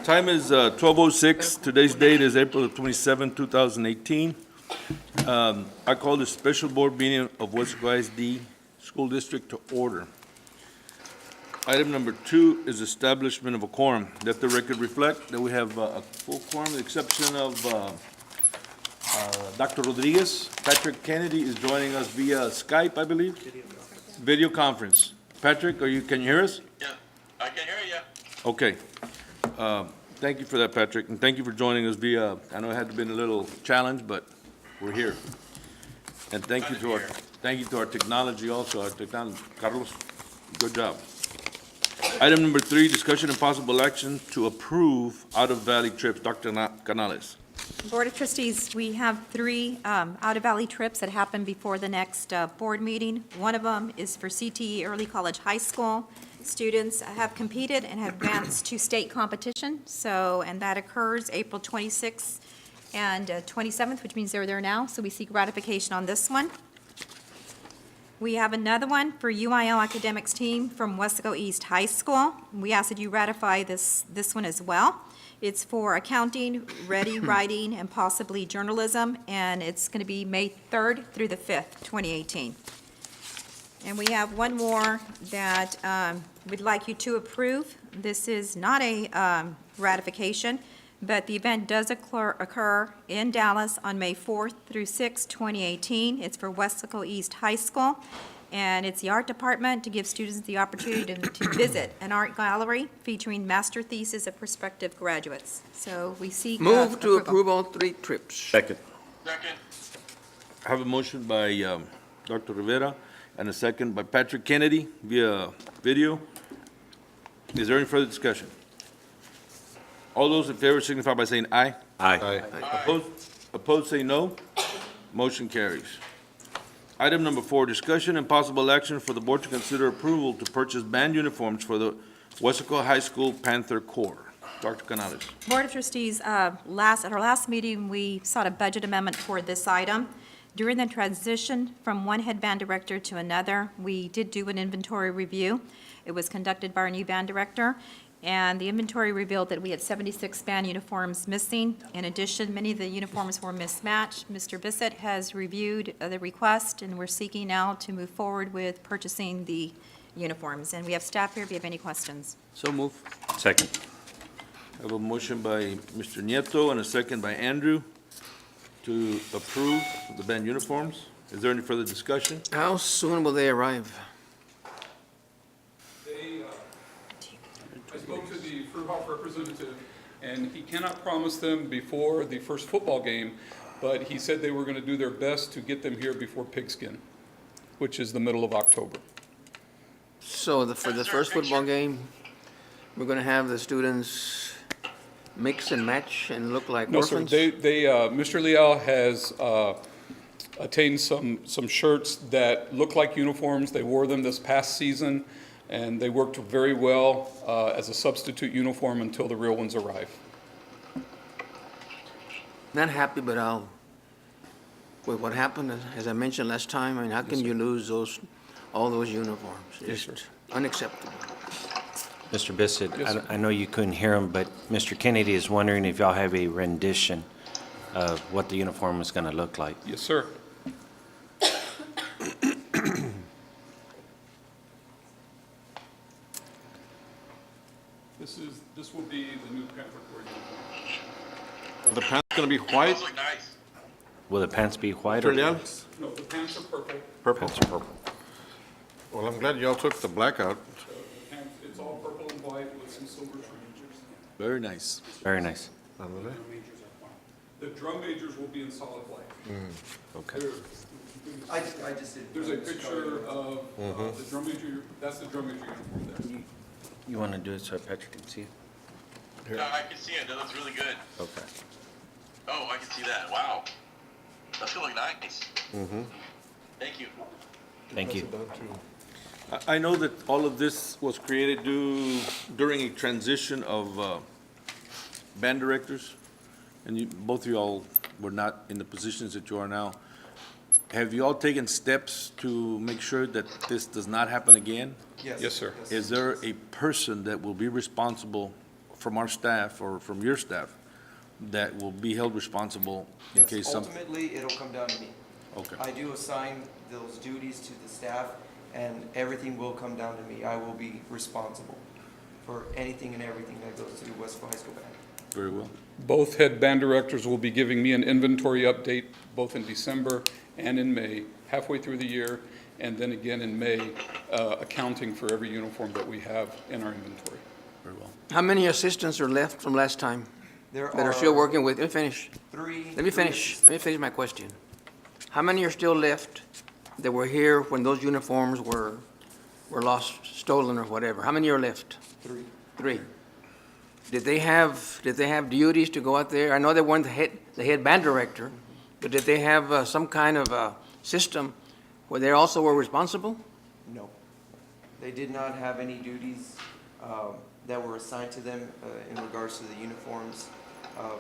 Time is 12:06. Today's date is April 27, 2018. I call this special board meeting of Weslaco ISD School District to order. Item number 2 is establishment of a quorum. Let the record reflect that we have a full quorum, with the exception of Dr. Rodriguez. Patrick Kennedy is joining us via Skype, I believe? Video conference. Patrick, can you hear us? Yeah, I can hear you. Okay. Thank you for that, Patrick, and thank you for joining us via, I know it had been a little challenge, but we're here. And thank you to our technology also, Carlos, good job. Item number 3, discussion and possible action to approve out-of-valley trips. Dr. Canales. Board of Trustees, we have 3 out-of-valley trips that happen before the next board meeting. One of them is for CTE Early College High School. Students have competed and have advanced to state competition, and that occurs April 26th and 27th, which means they're there now, so we seek ratification on this one. We have another one for UIL academics team from Weslaco East High School. We ask that you ratify this one as well. It's for accounting, ready writing, and possibly journalism, and it's going to be May 3rd through the 5th, 2018. And we have one more that we'd like you to approve. This is not a ratification, but the event does occur in Dallas on May 4th through 6th, 2018. It's for Weslaco East High School, and it's the art department to give students the opportunity to visit an art gallery featuring master thesis of prospective graduates. So we seek Move to approve all 3 trips. Second. Second. I have a motion by Dr. Rivera and a second by Patrick Kennedy via video. Is there any further discussion? All those in favor signify by saying aye. Aye. Opposed say no. Motion carries. Item number 4, discussion and possible action for the board to consider approval to purchase band uniforms for the Weslaco High School Panther Corps. Dr. Canales. Board of Trustees, at our last meeting, we sought a budget amendment for this item. During the transition from one head band director to another, we did do an inventory review. It was conducted by our new band director, and the inventory revealed that we had 76 band uniforms missing. In addition, many of the uniforms were mismatched. Mr. Bissett has reviewed the request, and we're seeking now to move forward with purchasing the uniforms. And we have staff here if you have any questions. So move. Second. I have a motion by Mr. Nieto and a second by Andrew to approve the band uniforms. Is there any further discussion? How soon will they arrive? I spoke to the Fruhoff representative, and he cannot promise them before the first football game, but he said they were going to do their best to get them here before Pigskin, which is the middle of October. So for the first football game, we're going to have the students mix and match and look like No, sir. orphans? Mr. Leal has attained some shirts that look like uniforms. They wore them this past season, and they worked very well as a substitute uniform until the real ones arrive. Not happy, but with what happened, as I mentioned last time, I mean, how can you lose all those uniforms? Yes, Just unacceptable. Mr. Bissett, Yes, sir. I know you couldn't hear him, but Mr. Kennedy is wondering if y'all have a rendition of what the uniform is going to look like. Yes, sir. This will be the new Panther Corps uniform. The pants gonna be white? Those look nice. Will the pants be white or? Leal? No, the pants are purple. Purple. Pants are purple. Well, I'm glad y'all took the black out. The pants, it's all purple and white with some silver triangles. Very nice. Very nice. Ándale. The drum majors will be in solid white. Okay. There's a picture of the drum major, that's the drum major uniform there. You want to do it so Patrick can see it? Yeah, I can see it. That looks really good. Okay. Oh, I can see that. Wow. That's gonna look nice. Thank you. Thank you. I know that all of this was created during a transition of band directors, and both of you all were not in the positions that you are now. Have you all taken steps to make sure that this does not happen again? Yes, sir. Is there a person that will be responsible from our staff or from your staff that will be held responsible in Yes, case some, ultimately, it'll come down to me. okay, I do assign those duties to the staff, and everything will come down to me. I will be responsible for anything and everything that goes to the Weslaco High School Band. very well. Both head band directors will be giving me an inventory update, both in December and in May, halfway through the year, and then again in May, accounting for every uniform that we have in our inventory. Very well. How many assistants are left from last time There that are still working with, let me finish. three. Let me finish my question. How many are still left that were here when those uniforms were lost, stolen, or whatever? How many are left? Three. Three. Did they have duties to go out there? I know they weren't the head band director, but did they have some kind of system where they also were responsible? No. They did not have any duties that were assigned to them in regards to the uniforms.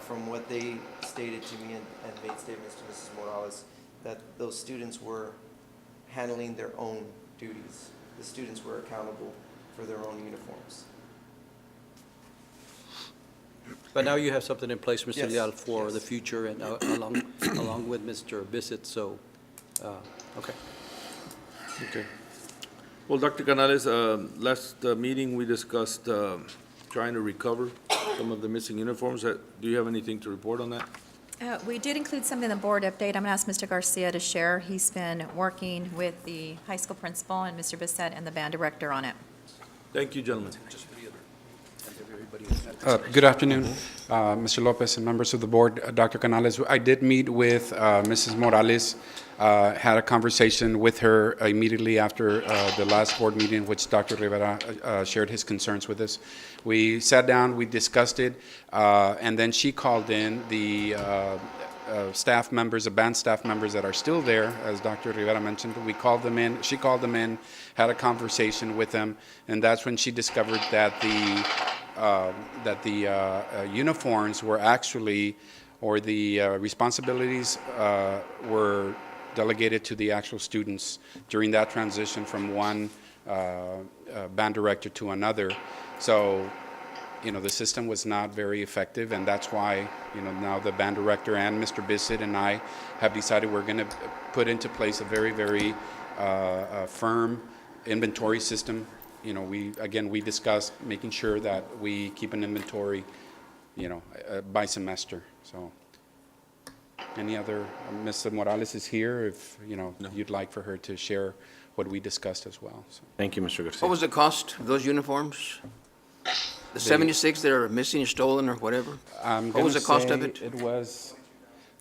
From what they stated to me and made statements to Mrs. Morales, that those students were handling their own duties. The students were accountable for their own uniforms. But now you have something in place, Mr. Yes, Leal, for yes. the future and along with Mr. Bissett, so, okay. Okay. Well, Dr. Canales, last meeting, we discussed trying to recover some of the missing uniforms. Do you have anything to report on that? We did include something in the board update. I'm going to ask Mr. Garcia to share. He's been working with the high school principal and Mr. Bissett and the band director on it. Thank you, gentlemen. Good afternoon, Mr. Lopez and members of the board. Dr. Canales, I did meet with Mrs. Morales, had a conversation with her immediately after the last board meeting in which Dr. Rivera shared his concerns with us. We sat down, we discussed it, and then she called in the staff members, the band staff members that are still there, as Dr. Rivera mentioned. We called them in, she called them in, had a conversation with them, and that's when she discovered that the uniforms were actually, or the responsibilities were delegated to the actual students during that transition from one band director to another. So, the system was not very effective, and that's why, now the band director and Mr. Bissett and I have decided we're going to put into place a very, very firm inventory system. We discussed making sure that we keep an inventory, by semester. So, any other, Ms. Morales is here if, you'd like for her to share what we discussed as well. So. Thank you, Mr. Garcia. What was the cost of those uniforms? The 76 that are missing or stolen or whatever? What was the cost of it? It was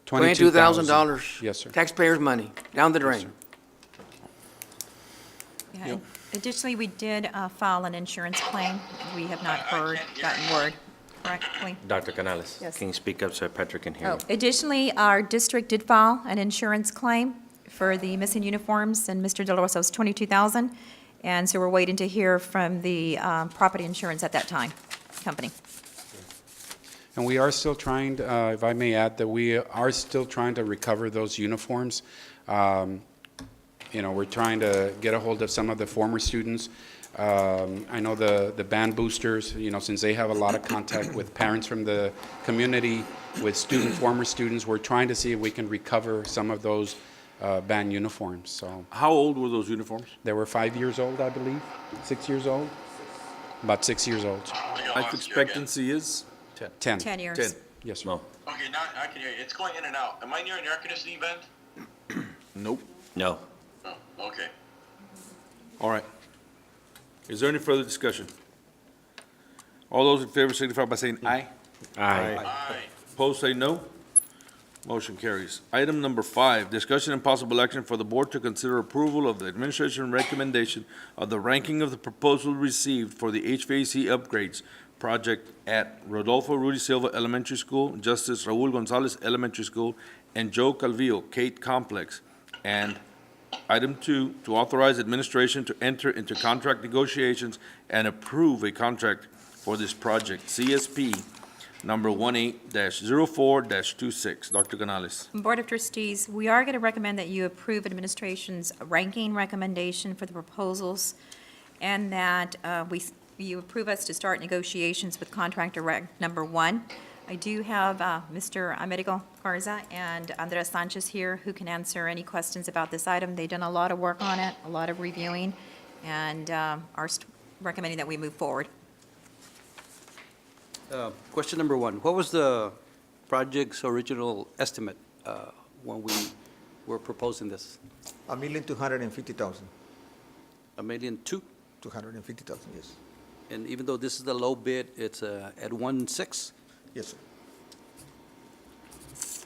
$22,000. Yes, sir. Taxpayers' money, down the drain. Yeah. Additionally, we did file an insurance claim. We have not gotten word correctly. Dr. Canales, Yes. can you speak up so Patrick can hear Oh, you? additionally, our district did file an insurance claim for the missing uniforms, and Mr. De La Rosa was $22,000. And so we're waiting to hear from the property insurance at that time company. And we are still trying, if I may add, that we are still trying to recover those uniforms. We're trying to get a hold of some of the former students. I know the band boosters, since they have a lot of contact with parents from the community, with former students, we're trying to see if we can recover some of those band uniforms. So How old were those uniforms? they were 5 years old, I believe, 6 years old, about 6 years old. Life expectancy is? 10. 10 years. 10. Yes, sir. No. Okay, now I can hear you. It's going in and out. Am I near an air conditioning vent? Nope. No. Oh, okay. All right. Is there any further discussion? All those in favor signify by saying aye. Aye. Aye. Opposed, say no. Motion carries. Item number 5, discussion and possible action for the board to consider approval of the administration recommendation of the ranking of the proposal received for the HVAC upgrades project at Rodolfo Rudy Silva Elementary School, Justice Raul Gonzalez Elementary School, and Joe Calvillo Kate Complex. And item 2, to authorize administration to enter into contract negotiations and approve a contract for this project, CSP number 18-04-26. Dr. Canales. Board of Trustees, we are going to recommend that you approve administration's ranking recommendation for the proposals, and that we you approve us to start negotiations with contractor rec number 1. I do have Mr. Americo Garza and Andres Sanchez here who can answer any questions about this item. They've done a lot of work on it, a lot of reviewing, and are recommending that we move forward. Question number 1, what was the project's original estimate when we were proposing this? $1,250,000. $1.2 million? 250,000, yes. And even though this is the low bid, it's at 1.6? Yes, sir.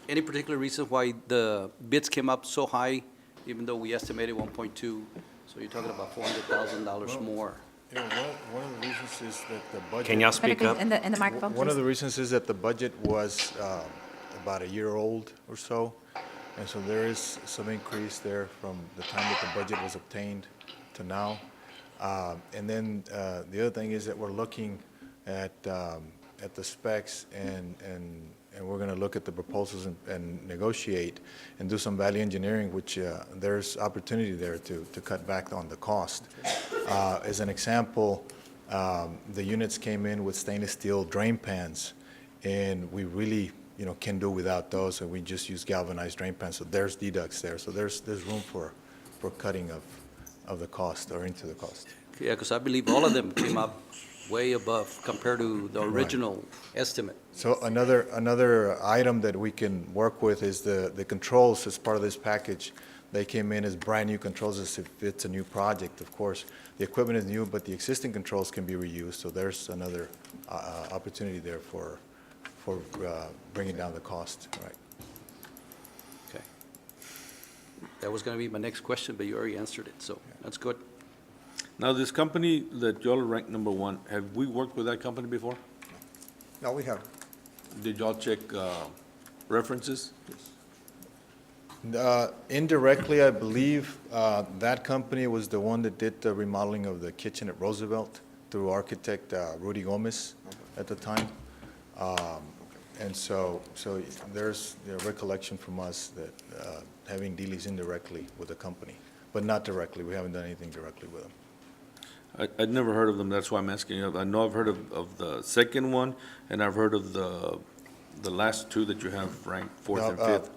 Any particular reason why the bids came up so high, even though we estimated 1.2? So you're talking about $400,000 more. You know, one of the reasons is that the budget. Can y'all speak up? In the microphone, One of please. the reasons is that the budget was about a year old or so, and so there is some increase there from the time that the budget was obtained to now. And then the other thing is that we're looking at the specs, and we're going to look at the proposals and negotiate and do some value engineering, which there's opportunity there to cut back on the cost. As an example, the units came in with stainless steel drain pans, and we really, can do without those, and we just use galvanized drain pans. So there's deducts there. So there's room for cutting of the cost or into the cost. Yeah, because I believe all of them came up way above compared to the original estimate. So another item that we can work with is the controls as part of this package. They came in as brand-new controls as if it's a new project. Of course, the equipment is new, but the existing controls can be reused. So there's another opportunity there for bringing down the cost, right? Okay. That was going to be my next question, but you already answered it, so that's good. Now, this company that y'all ranked number 1, have we worked with that company before? No, we have. Did y'all check references? Indirectly, I believe that company was the one that did the remodeling of the kitchen at Roosevelt through architect Rudy Gomez at the time. And so there's a recollection from us that having dealings indirectly with the company, but not directly. We haven't done anything directly with them. I'd never heard of them, that's why I'm asking. I know I've heard of the second one, and I've heard of the last 2 that you have ranked 4th and 5th.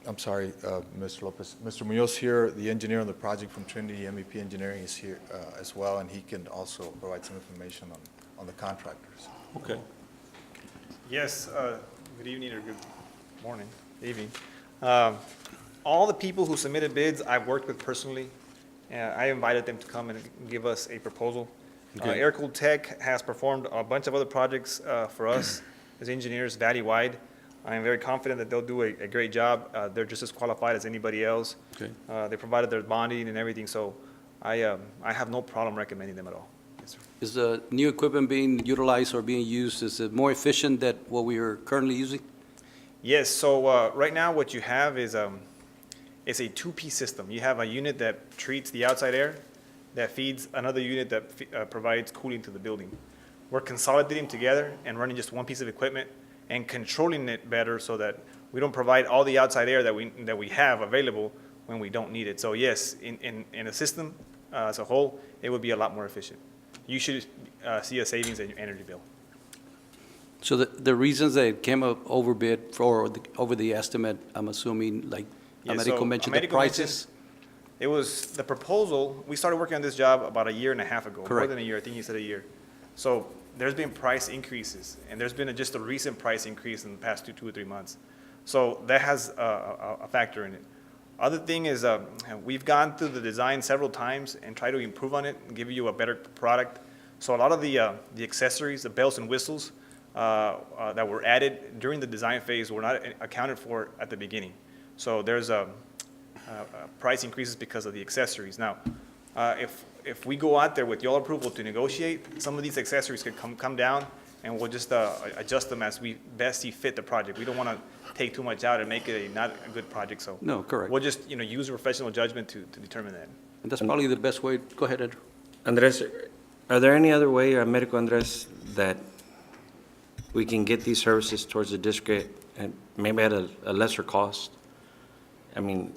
I'm sorry, Mr. Lopez. Mr. Munoz here, the engineer on the project from Trinity MEP Engineering is here as well, and he can also provide some information on the contractors. Okay. Yes, good evening or good morning, evening. All the people who submitted bids, I've worked with personally. I invited them to come and give us a proposal. Okay. Air-cooled Tech has performed a bunch of other projects for us as engineers valley-wide. I am very confident that they'll do a great job. They're just as qualified as anybody else. Okay. They provided their bonding and everything, so I have no problem recommending them at all. Yes, sir. Is the new equipment being utilized or being used, is it more efficient than what we are currently using? Yes, so right now what you have is it's a 2-piece system. You have a unit that treats the outside air, that feeds another unit that provides cooling to the building. We're consolidating together and running just one piece of equipment and controlling it better so that we don't provide all the outside air that we have available when we don't need it. So yes, in a system as a whole, it would be a lot more efficient. You should see a savings in your energy bill. So the reasons that it came up overbid over the estimate, I'm assuming, like Americo mentioned, the prices? It was the proposal, we started working on this job about a year and a half ago. More Correct. than a year, I think you said a year. So there's been price increases, and there's been just a recent price increase in the past 2 or 3 months. So that has a factor in it. Other thing is, we've gone through the design several times and tried to improve on it and give you a better product. So a lot of the accessories, the bells and whistles that were added during the design phase were not accounted for at the beginning. So there's price increases because of the accessories. Now, if we go out there with your approval to negotiate, some of these accessories could come down, and we'll just adjust them as we best see fit the project. We don't want to take too much out and make it not a good project. So No, correct. we'll just use professional judgment to determine that. And that's probably the best way. Go ahead, Andrew. Andres, are there any other way, Americo Andres, that we can get these services towards the district and maybe at a lesser cost? I mean,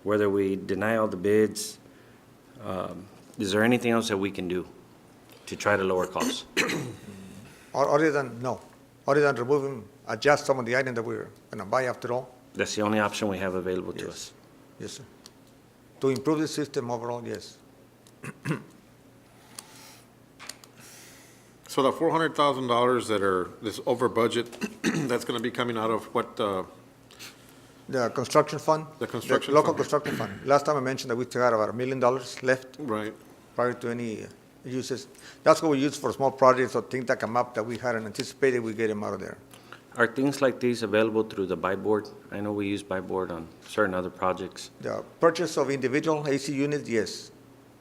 whether we deny all the bids, is there anything else that we can do? to try to lower costs? Or other than removing, adjust some of the items that we're gonna buy after all? That's the only option we have available to Yes. us. Yes, sir. To improve the system overall, yes. So the $400,000 that are, this over budget, that's gonna be coming out of what, The construction fund? The construction Local fund. construction fund. Last time I mentioned that we still had about $1 million left right? prior to any uses. That's what we use for small projects or things that come up that we hadn't anticipated, we get them out of there. Are things like these available through the buy board? I know we use buy board on certain other projects. The purchase of individual AC units, yes,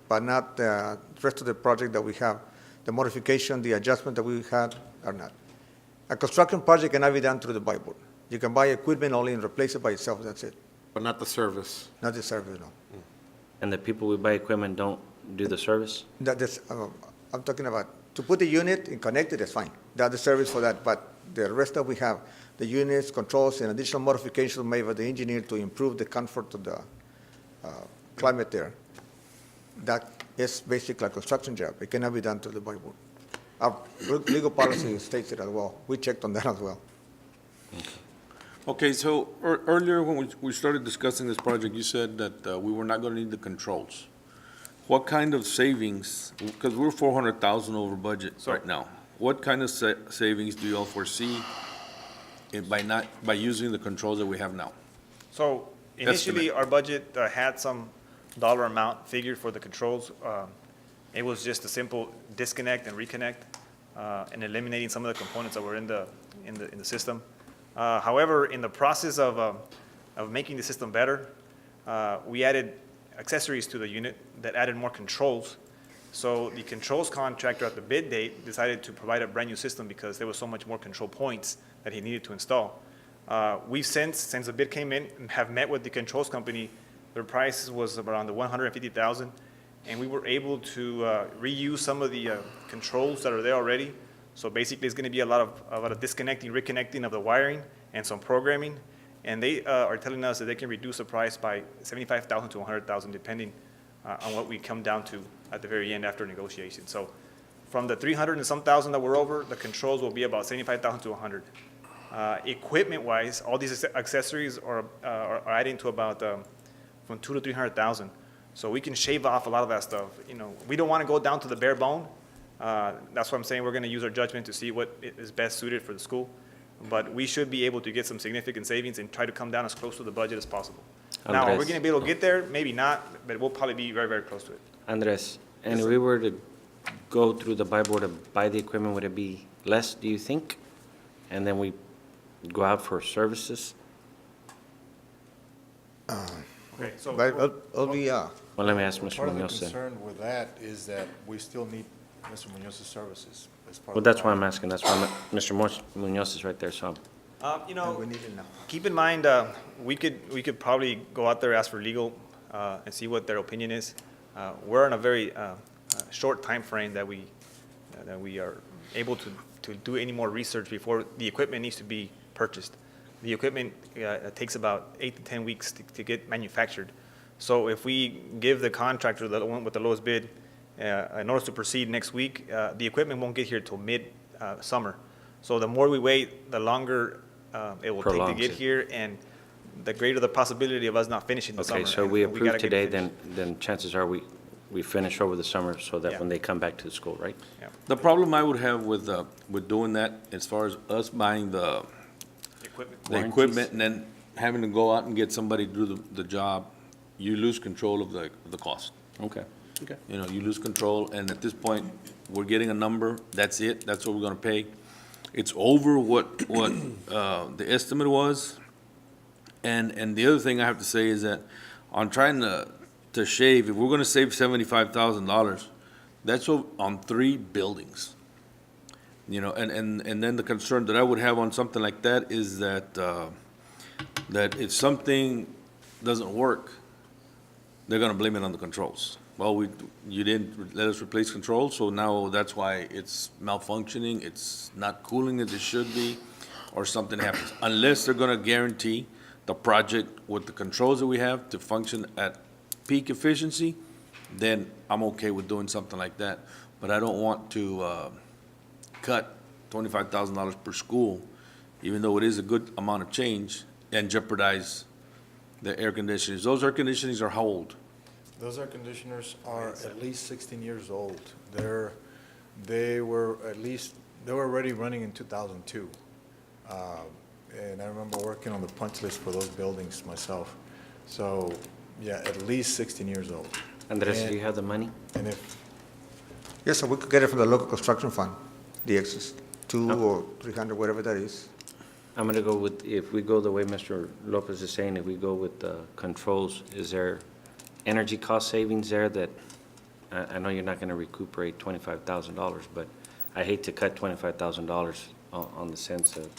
but not the rest of the project that we have. The modification, the adjustment that we had are not. A construction project cannot be done through the buy board. You can buy equipment only and replace it by itself, that's it, But not the service. not the service, no. And the people we buy equipment don't do the service? I'm talking about, to put the unit and connect it, that's fine. That's the service for that, but the rest that we have, the units, controls, and additional modifications made by the engineer to improve the comfort of the climate there, that is basically a construction job. It cannot be done through the buy board. Our legal policy states it as well. We checked on that as well. Okay, so earlier when we started discussing this project, you said that we were not gonna need the controls. What kind of savings, because we're 400,000 over budget right now. What kind of savings do you all foresee by using the controls that we have now? So initially, Estimate. our budget had some dollar amount figured for the controls. It was just a simple disconnect and reconnect, and eliminating some of the components that were in the system. However, in the process of making the system better, we added accessories to the unit that added more controls. So the controls contractor at the bid date decided to provide a brand-new system because there was so much more control points that he needed to install. We've since the bid came in, have met with the controls company. Their price was around the $150,000, and we were able to reuse some of the controls that are there already. So basically, it's going to be a lot of disconnecting, reconnecting of the wiring, and some programming. And they are telling us that they can reduce the price by $75,000 to $100,000, depending on what we come down to at the very end after negotiation. So from the 300 and some thousand that we're over, the controls will be about 75,000 to 100. Equipment-wise, all these accessories are adding to about from 200 to 300,000. So we can shave off a lot of that stuff. You know, we don't want to go down to the bare bone. That's why I'm saying we're going to use our judgment to see what is best suited for the school. But we should be able to get some significant savings and try to come down as close to the budget as possible. Now, are we Andres. going to be able to get there? Maybe not, but we'll probably be very, very close to it. Andres, and if we were to go through the buy board to buy the equipment, would it be less, do you think? And then we go out for services? Okay, so But it'll be, Well, let me ask Mr. Part of the Munoz then. concern with that is that we still need Mr. Munoz's services as part Well, of the that's why I'm project. asking, that's why Mr. Munoz is right there, so. you know, we need it now. keep in mind, we could probably go out there, ask for legal, and see what their opinion is. We're in a very short time frame that we are able to do any more research before the equipment needs to be purchased. The equipment takes about 8 to 10 weeks to get manufactured. So if we give the contractor, the one with the lowest bid, in order to proceed next week, the equipment won't get here till mid-summer. So the more we wait, the longer it will take to Prolongs get it. here, and the greater the possibility of us not finishing the summer. Okay, so and we gotta approve get it today, finished. then chances are we finish over the summer so that Yeah. when they come back to the school, right? The problem I would have with doing that, as far as us buying the Equipment. equipment and then having to go out and get somebody to do the job, you lose control of the cost. Okay, okay. You know, you lose control, and at this point, we're getting a number, that's it, that's what we're gonna pay. It's over what the estimate was. And the other thing I have to say is that on trying to shave, if we're gonna save $75,000, that's on 3 buildings. You know, and then the concern that I would have on something like that is that if something doesn't work, they're gonna blame it on the controls. Well, you didn't let us replace controls, so now that's why it's malfunctioning, it's not cooling as it should be, or something happens. Unless they're gonna guarantee the project with the controls that we have to function at peak efficiency, then I'm okay with doing something like that. but I don't want to cut $25,000 per school, even though it is a good amount of change, and jeopardize the air conditioners. Those air conditioners are how old? Those air conditioners are at least 16 years old. They were already running in 2002. And I remember working on the punch list for those buildings myself. So, yeah, at least 16 years old. Andres, And- do you have the money? And if, Yes, sir, we could get it from the local construction fund, the excess, 2 or 300, whatever that is. I'm gonna go with, if we go the way Mr. Lopez is saying, if we go with the controls, is there energy cost savings there that, I know you're not gonna recuperate $25,000, but I hate to cut $25,000 on the sense of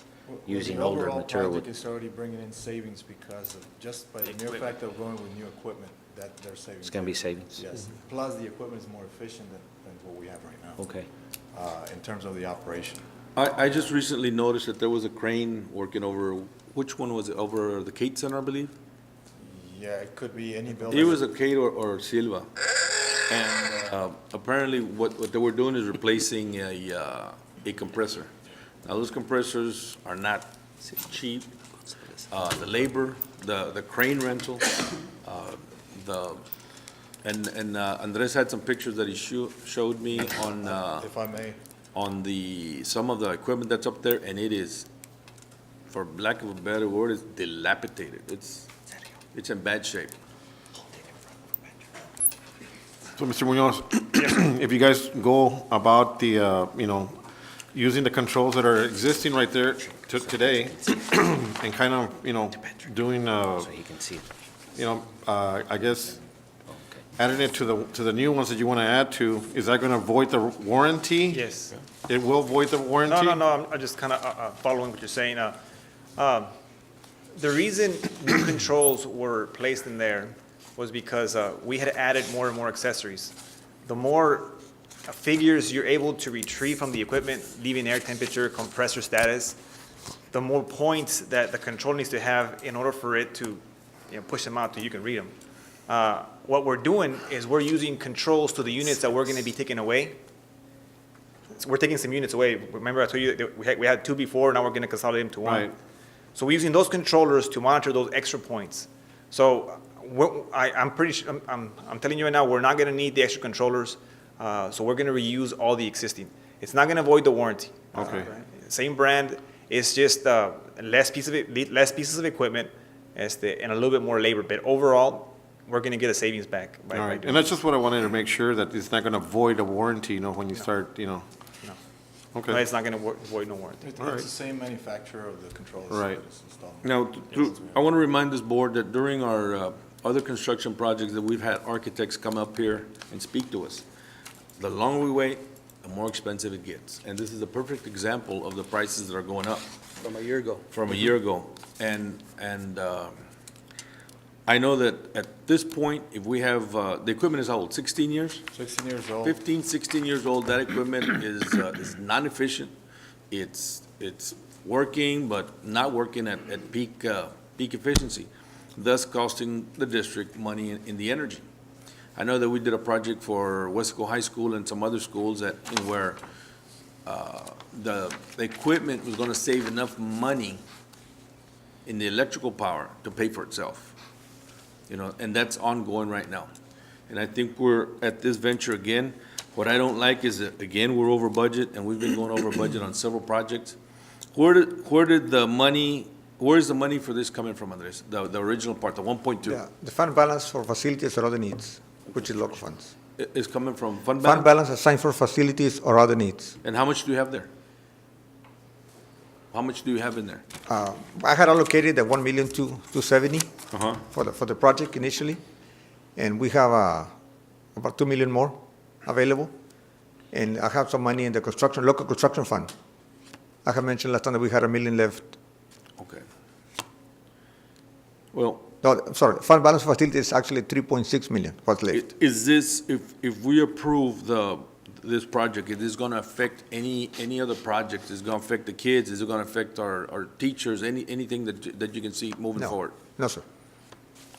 using older The overall material. project is already bringing in savings because of, just by the mere fact of going with new equipment, that there's savings. It's gonna be savings? Yes, plus the equipment is more efficient than what we have right now. Okay. In terms of the operation. I just recently noticed that there was a crane working over, which one was it, over the Kate Center, I believe? Yeah, it could be any building. It was a Kate or Silva. And apparently what they were doing is replacing a compressor. Now, those compressors are not cheap. The labor, the crane rental, and Andres had some pictures that he showed me on, If I may. on some of the equipment that's up there, and it is, for lack of a better word, it's dilapidated. It's in bad shape. So, Mr. Munoz, if you guys go about the, using the controls that are existing right there today, and kind of, doing, So he can see it. I guess, adding it to the new ones that you want to add to, is that going to void the warranty? Yes. It will void the warranty? No, I'm just kind of following what you're saying. The reason new controls were placed in there was because we had added more and more accessories. The more figures you're able to retrieve from the equipment, leaving air temperature, compressor status, the more points that the control needs to have in order for it to push them out so you can read them. What we're doing is we're using controls to the units that we're going to be taking away. So we're taking some units away. Remember I told you that we had 2 before, now we're going to consolidate them to 1. Right. So we're using those controllers to monitor those extra points. So I'm pretty sure, I'm telling you right now, we're not going to need the extra controllers. So we're going to reuse all the existing. It's not going to void the warranty. Okay. Same brand. It's just less pieces of equipment, and a little bit more labor. But overall, we're going to get a savings back. All right, and that's just what I wanted to make sure, that it's not going to void a warranty, when you start, No, Okay, it's not going to void no warranty. It's All right. the same manufacturer of the controllers Right. that is installed. Now, I want to remind this board that during our other construction projects that we've had architects come up here and speak to us, the longer we wait, the more expensive it gets. And this is a perfect example of the prices that are going up From a year ago. from a year ago. And I know that at this point, if we have, the equipment is how old, 16 years? 16 years old. 15, 16 years old, that equipment is non-efficient. It's working, but not working at peak efficiency, thus costing the district money in the energy. I know that we did a project for Weslaco High School and some other schools where the equipment was gonna save enough money in the electrical power to pay for itself. And that's ongoing right now. And I think we're at this venture again. What I don't like is that, again, we're over budget, and we've been going over budget on several projects. Where's the money for this coming from, Andres? The original part, the 1.2? Yeah, the fund balance for facilities or other needs, which is local funds. Is coming from fund Fund balance? balance assigned for facilities or other needs. And how much do you have there? How much do you have in there? I had allocated the 1,270,000 Uh-huh. for the project initially, and we have about 2 million more available. And I have some money in the local construction fund. I have mentioned last time that we had $1 million left. Okay. Well, No, I'm sorry, fund balance for facilities is actually 3.6 million, what's left. is this, if we approve this project, is this gonna affect any other projects? Is it gonna affect the kids? Is it gonna affect our teachers? Anything that you can see moving No. forward? No, sir.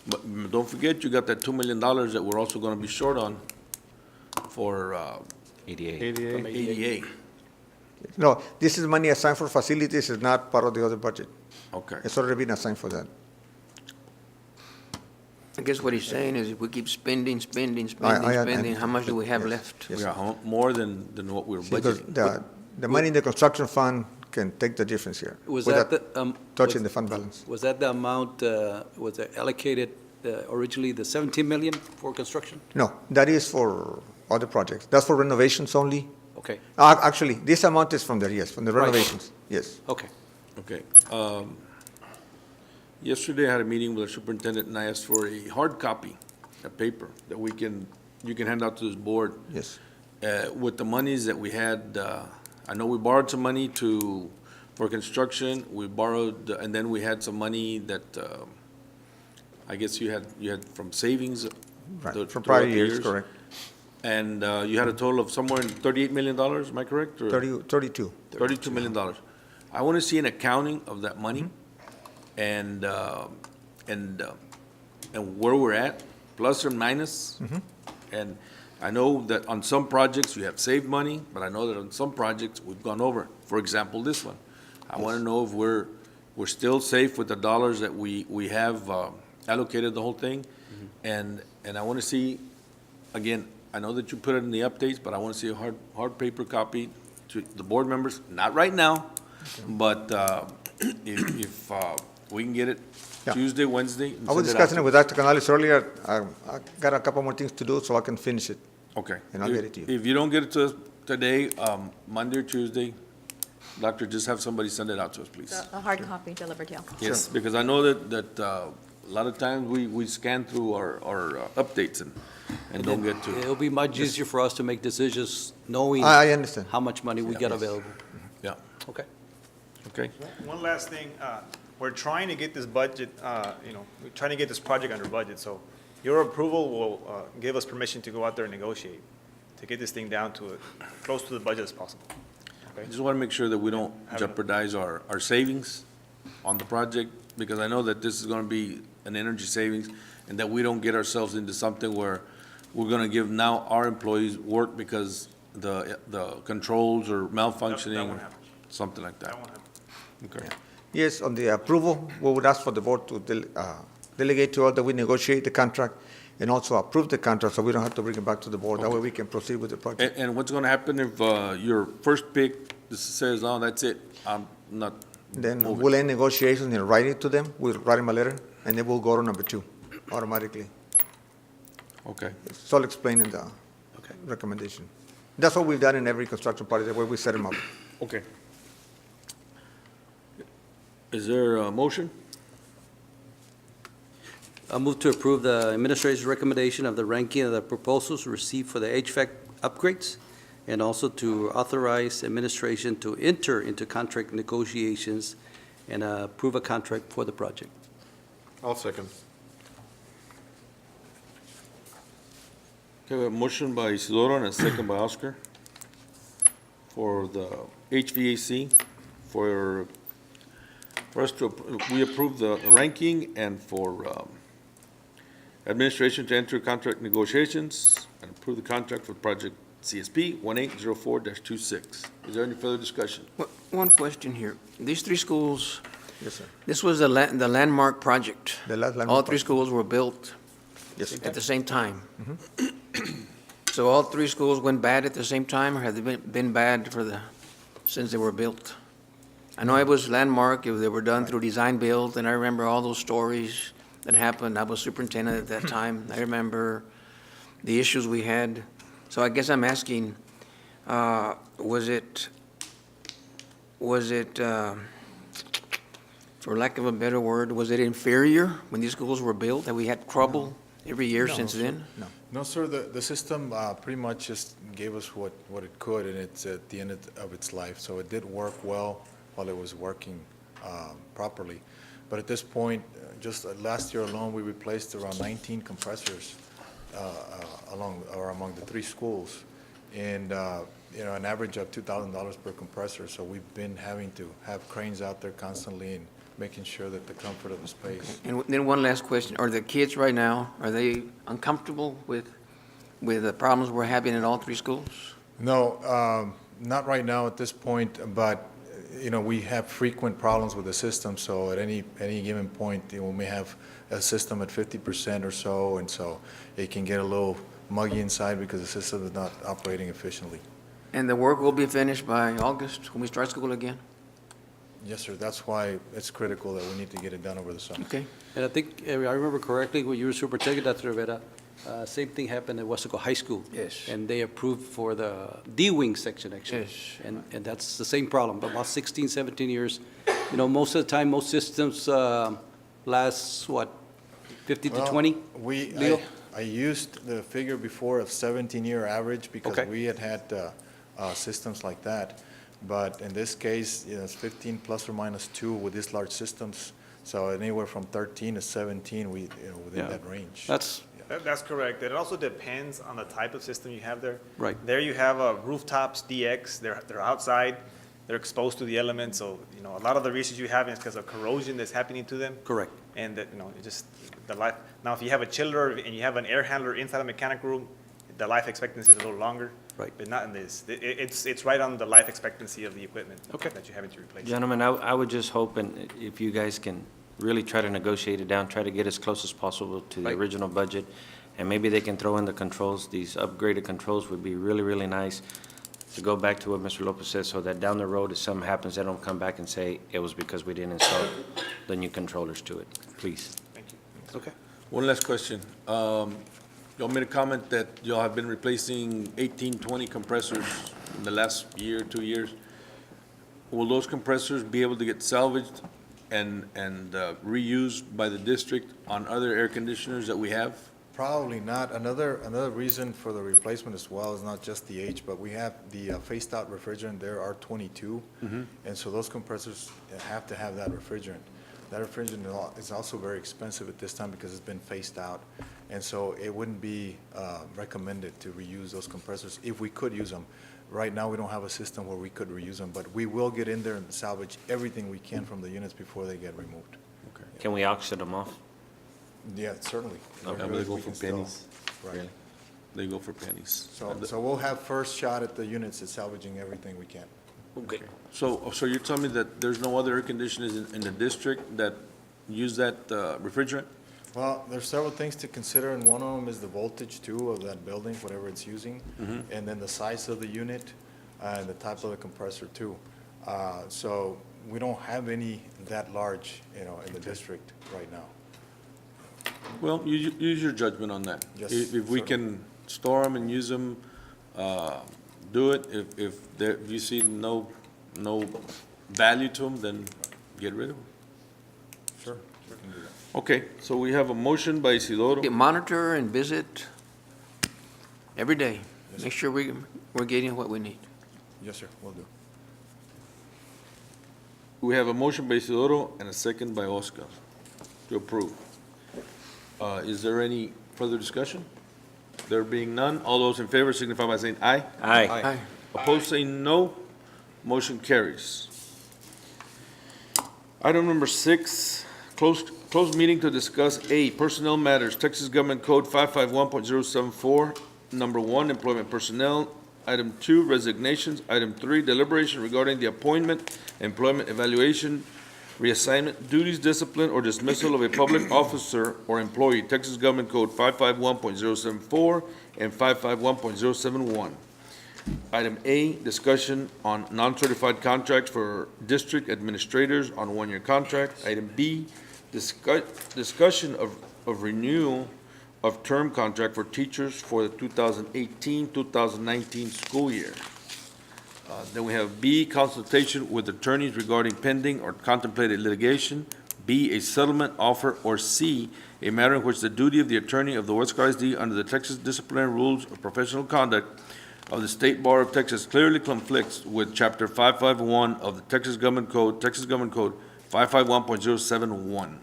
But don't forget, you got that $2 million that we're also gonna be short on for ADA. From ADA. No, this is money assigned for facilities, it's not part of the other budget. Okay. It's already been assigned for that. I guess what he's saying is if we keep spending, I- how much do we have yes, left? yes. Yeah, more than what we were Because budgeting. the money in the construction fund can take the difference here. Was without that the, touching the fund balance. Was that the amount, was it allocated originally, the 17 million for construction? No, that is for other projects. That's for renovations only. Okay, Actually, this amount is from there, yes, from the Right. renovations, yes. okay. Okay. Yesterday I had a meeting with the superintendent and I asked for a hard copy, a paper that you can hand out to this board. Yes. With the monies that we had, I know we borrowed some money for construction, we borrowed, and then we had some money that, I guess you had from savings. Right, throughout from prior the years, correct. And you had a total of somewhere in $38 million, am I correct? Or 32. $32 million. I want to see an accounting of that money and where we're at, plus or minus. And I know that on some projects you have saved money, but I know that on some projects we've gone over. For example, this one. I want to know if we're still safe with the dollars that we have allocated the whole thing. And I want to see, again, I know that you put it in the updates, but I want to see a hard paper copy to the board members, not right now, but if we can get it Yeah. Tuesday, Wednesday. and I was send out discussing to- it with Dr. Canales earlier. I got a couple more things to do so I can finish it. Okay. And I'll get it to you. If you don't get it to us today, Monday or Tuesday, Doctor, just have somebody send it out to us, please. A hard copy delivered, yeah. Yes, because I know that a lot of times we scan through our updates and don't get to. It'll be much easier for us to make decisions knowing I understand. how much money we get available. Yeah, Okay. okay. One last thing, we're trying to get this budget, we're trying to get this project under budget, so your approval will give us permission to go out there and negotiate, to get this thing down to close to the budget as possible. I just want to make sure that we don't jeopardize our savings on the project, because I know that this is going to be an energy savings, and that we don't get ourselves into something where we're going to give now our employees work because the controls are malfunctioning, or happen. something like that. That won't happen. Okay. Yes, on the approval, we would ask for the board to delegate to us that we negotiate the contract and also approve the contract, so we don't have to bring it back to the board. That way we can proceed with the project. And what's going to happen if your first pick says, oh, that's it, I'm not Then moving? we'll end negotiations and write it to them. We'll write them a letter, and then we'll go to number 2 automatically. Okay. It's all explained in the recommendation. That's what we've done in every construction project, where we set them up. Okay. Is there a motion? I move to approve the administrator's recommendation of the ranking of the proposals received for the HVAC upgrades, and also to authorize administration to enter into contract negotiations and approve a contract for the project. I'll second. Okay, we have a motion by Isidoro and a second by Oscar for the HVAC, for us to, we approve the ranking and for administration to enter contract negotiations and approve the contract for project CSP 1804-26. Is there any further discussion? One question here. These 3 schools, Yes, sir. this was the landmark project. The last landmark All 3 project. schools were built Yes, sir. at the same time. So all 3 schools went bad at the same time, or have they been bad since they were built? I know it was landmark, they were done through design build, and I remember all those stories that happened. I was superintendent at that time. I remember the issues we had. So I guess I'm asking, was it, for lack of a better word, was it inferior when these schools were built? Have we had trouble every year since then? No. No, sir, the system pretty much just gave us what it could, and it's at the end of its life. So it did work well while it was working properly. But at this point, just last year alone, we replaced around 19 compressors among the 3 schools, and an average of $2,000 per compressor. So we've been having to have cranes out there constantly and making sure that the comfort of the space. And then one last question. Are the kids right now, are they uncomfortable with the problems we're having in all 3 schools? No, not right now at this point, but, we have frequent problems with the system, so at any given point, we may have a system at 50% or so, and so it can get a little muggy inside because the system is not operating efficiently. And the work will be finished by August when we start school again? Yes, sir, that's why it's critical that we need to get it done over the summer. Okay. And I think, I remember correctly, when you were superintendent, Dr. Rivera, same thing happened at Weslaco High School. Yes. And they approved for the D-wing section, actually. Yes. And that's the same problem, about 16, 17 years. Most of the time, most systems last, 50 to Well, 20? Leo? I used the figure before of 17-year average because Okay. we had systems like that. But in this case, it's 15 plus or minus 2 with these large systems. So anywhere from 13 to 17, within Yeah. that range. That's, That's correct. It also depends on the type of system you have there. Right. There you have rooftops, DX, they're outside, they're exposed to the elements, so, a lot of the reasons you have is because of corrosion that's happening to them. correct. And that, it just, the life, now if you have a chiller and you have an air handler inside a mechanic room, the life expectancy is a little longer. Right. But not in this. It's right on the life expectancy of the equipment. Okay. That you're having to replace. Gentlemen, I would just hope, and if you guys can really try to negotiate it down, try to get as close as possible to the Right. original budget, and maybe they can throw in the controls, these upgraded controls would be really, really nice, to go back to what Mr. Lopez said, so that down the road, if something happens, they don't come back and say, it was because we didn't install the new controllers to it, please. Thank you. Okay. One last question. Y'all made a comment that y'all have been replacing 18, 20 compressors in the last year, 2 years. Will those compressors be able to get salvaged and reused by the district on other air conditioners that we have? Probably not. Another reason for the replacement as well is not just the age, but we have the phased-out refrigerant there, R22. And so those compressors have to have that refrigerant. That refrigerant is also very expensive at this time because it's been phased out. And so it wouldn't be recommended to reuse those compressors if we could use them. Right now, we don't have a system where we could reuse them, but we will get in there and salvage everything we can from the units before they get removed. Can we auction them off? Yeah, certainly. Okay, but they go for pennies. Right. They go for pennies. So we'll have first shot at the units at salvaging everything we can. Okay. So you're telling me that there's no other air conditioners in the district that use that refrigerant? Well, there's several things to consider, and one of them is the voltage too of that building, whatever it's using, and then the size of the unit and the type of the compressor too. So we don't have any that large, in the district right now. Well, use your judgment on that. Yes, If we sir. can store them and use them, do it. If you see no value to them, then get rid of them. Sure, we can do that. Okay, so we have a motion by Isidoro. Monitor and visit every day. Make sure we're getting what we need. Yes, sir, will do. We have a motion by Isidoro and a second by Oscar to approve. Is there any further discussion? There being none, all those in favor signify by saying aye. Aye. Aye. Opposed, saying no. Motion carries. Item number 6, closed meeting to discuss A, personnel matters, Texas Government Code 551.074, number 1, employment personnel. Item 2, resignations. Item 3, deliberation regarding the appointment, employment evaluation, reassignment, duties, discipline, or dismissal of a public officer or employee, Texas Government Code 551.074 and 551.071. Item A, discussion on non-certified contracts for district administrators on one-year contract. Item B, discussion of renewal of term contract for teachers for the 2018-2019 school year. Then we have B, consultation with attorneys regarding pending or contemplated litigation. B, a settlement offer, or C, a matter in which the duty of the attorney of the Weslaco ISD under the Texas Disciplinary Rules of Professional Conduct of the State Bar of Texas clearly conflicts with Chapter 551 of the Texas Government Code 551.071.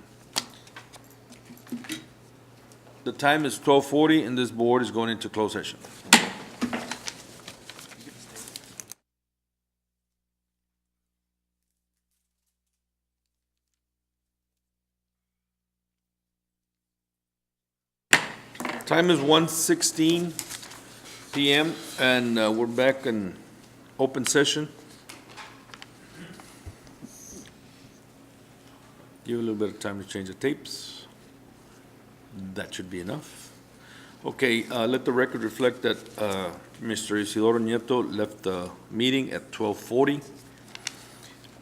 The time is 12:40, and this board is going into closed session. Time is 1:16. PM, and we're back in open session. Give a little bit of time to change the tapes. That should be enough. Okay, let the record reflect that Mr. Isidoro Nieto left the meeting at 12:40.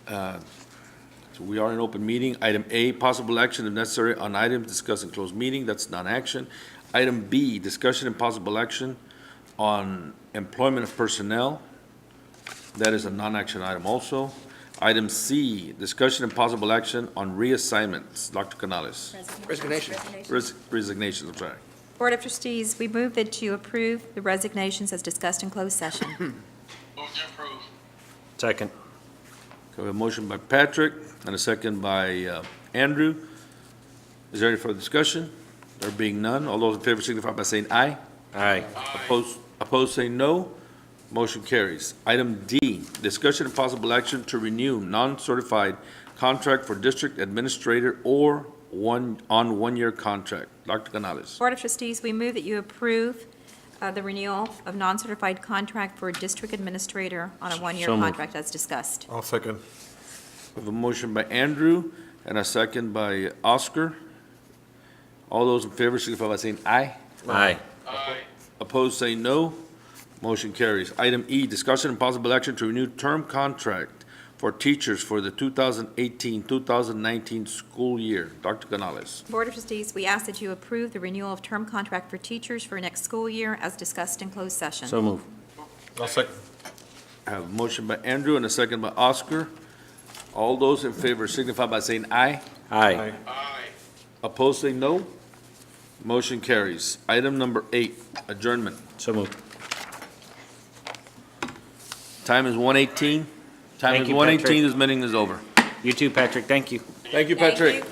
So we are in open meeting. Item A, possible action if necessary on items discussed in closed meeting. That's non-action. Item B, discussion and possible action on employment of personnel. That is a non-action item also. Item C, discussion and possible action on reassignments. Dr. Canales. Resignation. Resignations, I'm sorry. Board of Trustees, we move that you approve the resignations as discussed in closed session. Move to approve. Second. Okay, we have a motion by Patrick and a second by Andrew. Is there any further discussion? There being none, all those in favor signify by saying aye. Aye. Opposed, say no. Motion carries. Item D, discussion and possible action to renew non-certified contract for district administrator or one-year contract. Dr. Canales. Board of Trustees, we move that you approve the renewal of non-certified contract for district administrator on a one-year So moved. contract as discussed. I'll second. We have a motion by Andrew and a second by Oscar. All those in favor signify by saying aye. Aye. Aye. Opposed, say no. Motion carries. Item E, discussion and possible action to renew term contract for teachers for the 2018-2019 school year. Dr. Canales. Board of Trustees, we ask that you approve the renewal of term contract for teachers for next school year as discussed in closed session. So move. I'll second. I have a motion by Andrew and a second by Oscar. All those in favor signify by saying aye. Aye. Aye. Opposed, say no. Motion carries. Item number 8, adjournment. So moved. Time is 1:18. Time Thank is you, 1:18, Patrick. this meeting is over. You too, Patrick. Thank you. Thank you, Patrick.